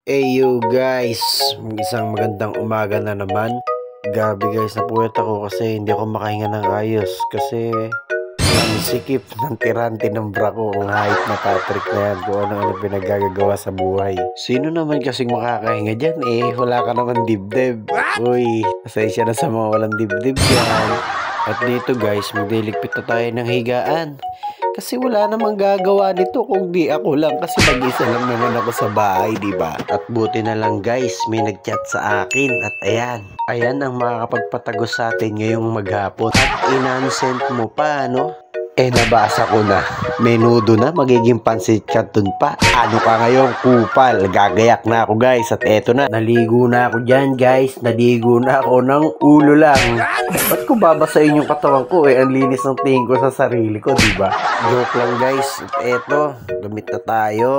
Yo guys, isang magandang umaga na naman. Gabi guys, napuyat ako kasi hindi ako makahinga ng ayos. Kasi ang sikip ng tirante ng bra ko. Ang hype na Patrick na yan kung ano-ano pinagagagawa sa buhay. Sino naman kasing makakahinga dyan wala ka naman dibdib. Uy, pasensya na sa mga walang dibdib yan. At dito guys, magdiligpit na tayo ng higaan. Kasi wala namang gagawa nito kung di ako lang. Kasi mag-isa lang naman ako sa bahay, diba? At buti na lang guys, may nag-chat sa akin. At ayan ang makakapagpatagos sa atin ngayong maghapon. At inansent mo pa, no? Nabasa ko na. Menudo na, magiging pansit canton pa. Ano ka ngayon, kupal? Gagayak na ako guys. At eto na, naligo na ako dyan guys. Naligo na ako ng ulo lang. Ba't ko babasahin yung katawan ko ang linis ng tingin ko sa sarili ko, diba? Joke lang guys. At eto, gamit na tayo.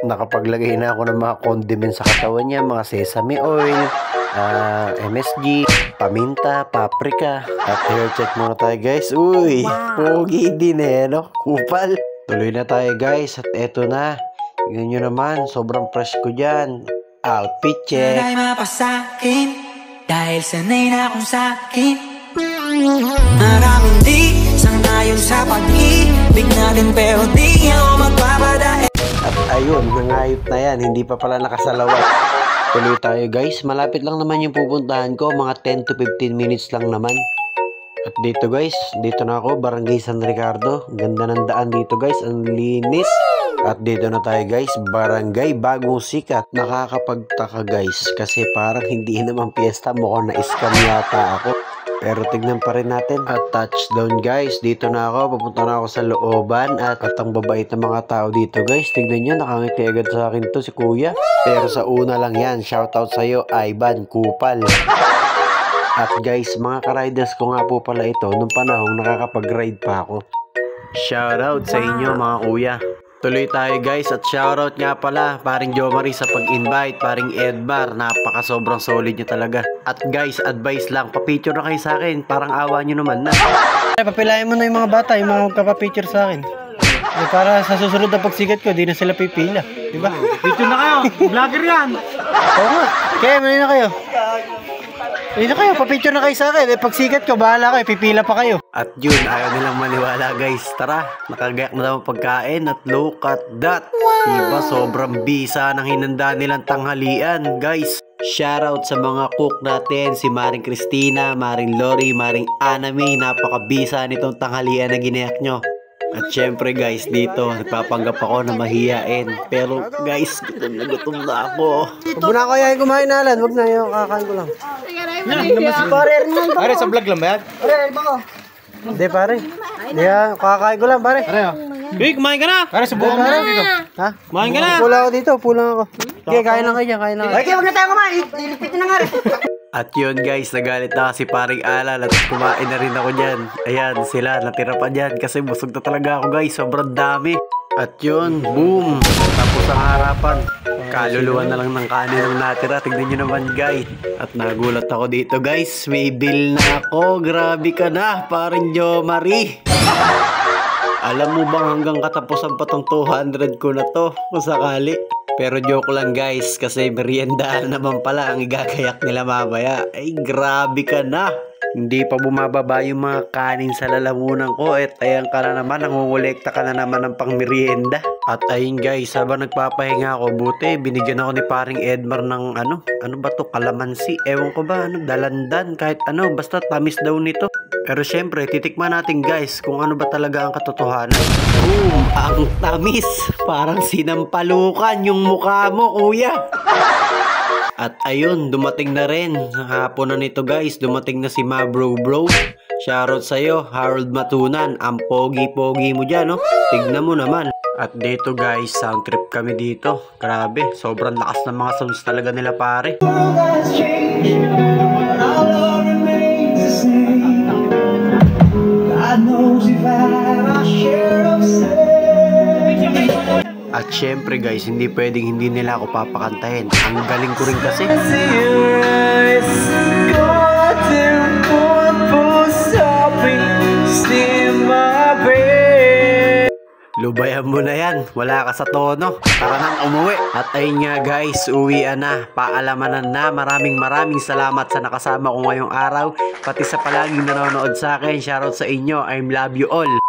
Nakapaglagay na ako ng mga condiments sa katawan niya. Mga sesame oil, MSG, paminta, paprika. At hair check muna tayo guys. Uy, pogi din no? Kupal. Tuloy na tayo guys. At eto na. Tingnan nyo naman, sobrang fresh ko dyan. Outfit check. Sana'y mapasakin dahil sanay na akong sakin. Maraming di sangayon sa pag-ibig natin pero di ako magpapadaan. At ayun, nangayop na yan. Hindi pa pala nakasalawat. Tuloy tayo guys. Malapit lang naman yung pupuntahan ko. Mga 10 to 15 minutes lang naman. At dito guys, dito na ako. Barangay San Ricardo. Ganda ng daan dito guys. Ang linis. At dito na tayo guys. Barangay Bagong Sikat. Nakakapagtaka guys. Kasi parang hindi naman piyesta. Mukhang na-scam yata ako. Pero tignan pa rin natin. At touchdown guys. Dito na ako. Papunta na ako sa looban. At ang babait na mga tao dito guys. Tignan nyo. Nakangiti agad sa akin to si kuya. Pero sa una lang yan. Shoutout sa'yo Ivan Kupal. At guys, mga ka-riders ko nga po pala ito. Nung panahon nakakapag-ride pa ako. Shoutout sa inyo mga kuya. Tuloy tayo guys. At shoutout nga pala paring Jomari sa pag-invite. Paring Edmar. Napaka sobrang solid nyo talaga. At guys, advice lang. Pa-picture na kayo sa akin. Parang awa nyo naman na. Papilayan mo na yung mga bata. Yung mga magpapapicture sa akin. Para sa susunod na pagsikat ko, di na sila pipila. Diba? Picture na kayo. Vlogger yan. Oo nga. Kaya mali na kayo. Mali na kayo. Pa-picture na kayo sa akin. Pagsikat ko, bahala kayo. Pipila pa kayo. At yun, ayaw nilang maniwala guys. Tara, nakagayak na naman pagkain. At look at that. Diba, sobrang bisa ng hinanda nilang tanghalian guys. Shoutout sa mga cook natin. Si Maring Christina, Maring Lori, Maring Anami. Napakabisa nitong tanghalian na ginayak nyo. At syempre guys, dito nagpapanggap ako na mahiyain. Pero guys, gutom na ako. Huwag na ako yain kumain na Alan. Huwag na yung kakain ko lang. Pare, sa vlog lang ba yan? Hindi pare. Hindi kakain ko lang pare. Big, kumain ka na! Pare, subukan mo na dito. Ha? Kumain ka na! Pula ako dito, pulang ako. Okay, kain lang kayo, kain lang kayo. Okay, huwag na tayo kumain. Dilipitin na nga rin. At yun guys, nagalit na si paring Alal at kumain na rin ako dyan. Ayan, sila natira pa dyan kasi busog na talaga ako guys, sobrang dami. At yun, boom! Tapos ang harapan. Kaluluwa na lang ng kanin ang natira. Tignan nyo naman guys. At nagulat ako dito guys, may bill na ako. Grabe ka na, paring Jomari. Alam mo bang hanggang katapusan pa tong 200 ko na to kung sakali? Pero joke lang guys, kasi meriendahan naman pala ang igagayak nila mamaya. Ay grabe ka na. Hindi pa bumababa yung mga kanin sa lalamunan ko. At ayan ka na naman, nangungulekta ka na naman ng pang merienda. At ayun guys, habang nagpapahinga ako, buti binigyan ako ni paring Edmar ng ano ba to, kalamansi. Ewan ko ba, dalandan, kahit ano, basta tamis daw nito. Pero syempre, titikman natin guys kung ano ba talaga ang katotohanan. Boom! Ang tamis! Parang sinampalukan yung mukha mo, kuya! At ayun, dumating na rin. Hapon na nito guys, dumating na si Bro. Shoutout sa'yo, Harold Matunan. Ang pogi-pogi mo dyan, no? Tignan mo naman. At dito guys, sound trip kami dito. Grabe, sobrang lakas ng mga sounds talaga nila pare. At syempre guys, hindi pwedeng hindi nila ako papakantahin. Ang galing ko rin kasi. lubayan mo na yan. Wala ka sa tono. Tara nang umuwi. At ayun nga guys, uwian na. Paalamanan na. Maraming salamat sa nakasama ko ngayong araw. Pati sa palaging nanonood sa akin. Shoutout sa inyo. I love you all.